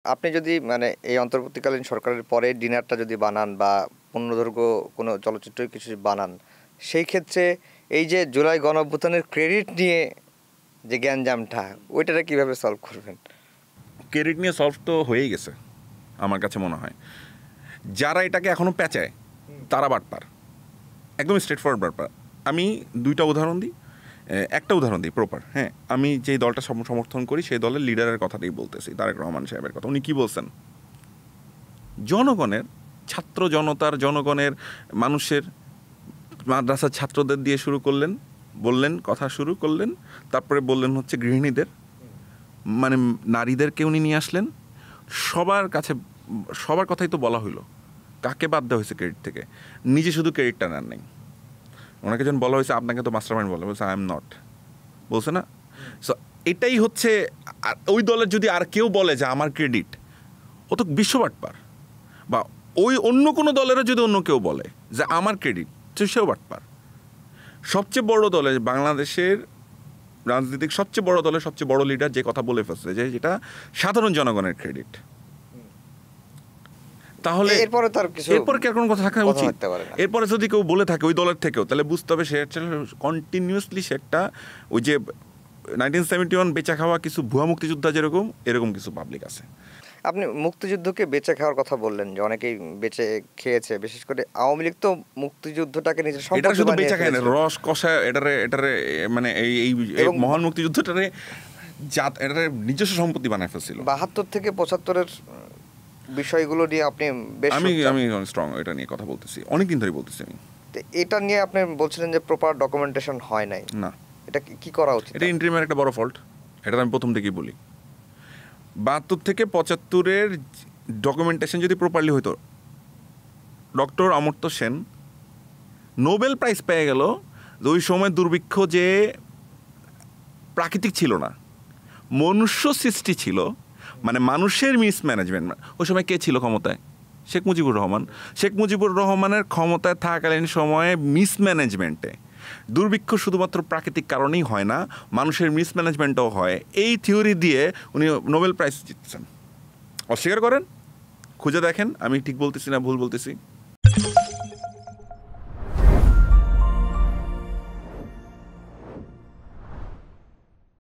আপনি যদি মানে এই অন্তর্বর্তীকালীন সরকারের পরে ডিনারটা যদি বানান বা পূর্ণদৈর্ঘ্য কোনো চলচ্চিত্র কিছু বানান, সেই ক্ষেত্রে এই যে জুলাই গণঅভ্যুত্থানের ক্রেডিট নিয়ে যে গ্যাঞ্জামটা ওইটাটা কীভাবে সলভ করবেন? ক্রেডিট নিয়ে সলভ তো হয়েই গেছে আমার কাছে মনে হয়। যারা এটাকে এখনও পেঁচায় তারা বাটপার, একদম স্ট্রেট ফরওয়ার্ড বাটপার। আমি দুইটা উদাহরণ দিই, একটা উদাহরণ দিই প্রপার। হ্যাঁ, আমি যেই দলটা সমর্থন করি সেই দলের লিডারের কথাটাই বলতেছি, তারেক রহমান সাহেবের কথা। উনি কী বলছেন? জনগণের, ছাত্র জনতার, জনগণের, মানুষের, মাদ্রাসার ছাত্রদের দিয়ে শুরু করলেন, বললেন, কথা শুরু করলেন, তারপরে বললেন হচ্ছে গৃহিণীদের, মানে নারীদেরকে উনি নিয়ে আসলেন। সবার কাছে সবার কথাই তো বলা হইলো। কাকে বাদ দেওয়া হয়েছে ক্রেডিট থেকে? নিজে শুধু ক্রেডিটটা নেন নাই। ওনাকে যখন বলা হয়েছে আপনাকে তো মাস্টার মাইন্ড বলছে আই এম নট, বলছে না? সো এটাই হচ্ছে, ওই দলের যদি আর কেউ বলে যে আমার ক্রেডিট, ও তো বিশ্ববাটপার। বা ওই অন্য কোনো দলেরও যদি অন্য কেউ বলে যে আমার ক্রেডিট, সেও বাটপার। সবচেয়ে বড় দলের, বাংলাদেশের রাজনীতিক সবচেয়ে বড় দলের সবচেয়ে বড় লিডার যে কথা বলে ফেলছে যে যেটা সাধারণ জনগণের ক্রেডিট, তাহলে এরপরে কি আর কোনো কথা থাকা উচিত? এরপরে যদি কেউ বলে থাকে ওই দলের থেকেও, তাহলে বুঝতে হবে সে কন্টিনিউয়াসলি সে একটা ওই যে 1971 বেচা খাওয়া কিছু ভুয়া মুক্তিযোদ্ধা যেরকম, এরকম কিছু পাবলিক আছে। আপনি মুক্তিযুদ্ধকে বেঁচে খাওয়ার কথা বললেন যে অনেকেই বেঁচে খেয়েছে, বিশেষ করে আওয়ামী লীগ তো মুক্তিযুদ্ধটাকে নিজের সম্পদ এটা শুধু বেঁচে খায় না, রস কষা এটারে মানে এই মহান মুক্তিযুদ্ধটারে এটারে নিজস্ব সম্পত্তি বানায় ফেলছিল। 72 থেকে 75-এর বিষয়গুলো নিয়ে আপনি বেশ আমি স্ট্রং এটা নিয়ে কথা বলতেছি, অনেকদিন ধরে বলতেছি আমি। এটা নিয়ে আপনি বলছিলেন যে প্রপার ডকুমেন্টেশন হয় নাই। না, এটা কি করা উচিত? এটা ইন্টারিমের একটা বড় ফল্ট, এটা আমি প্রথম থেকেই বলি। 72 থেকে 75-এর ডকুমেন্টেশন যদি প্রপারলি হইতো, doctor Amartya Sen Nobel prize পেয়ে গেল। ওই সময় দুর্ভিক্ষ যে প্রাকৃতিক ছিল না, মনুষ্য সৃষ্টি ছিল, মানে মানুষের মিসম্যানেজমেন্ট। ওই সময় কে ছিল ক্ষমতায়? শেখ মুজিবুর রহমান। শেখ মুজিবুর রহমানের ক্ষমতায় থাকাকালীন সময়ে মিসম্যানেজমেন্টে, দুর্ভিক্ষ শুধুমাত্র প্রাকৃতিক কারণেই হয় না, মানুষের মিসম্যানেজমেন্টও হয়। এই থিওরি দিয়ে উনি নোবেল প্রাইজ জিতছেন। অস্বীকার করেন, খুঁজে দেখেন আমি ঠিক বলতেছি না ভুল বলতেছি।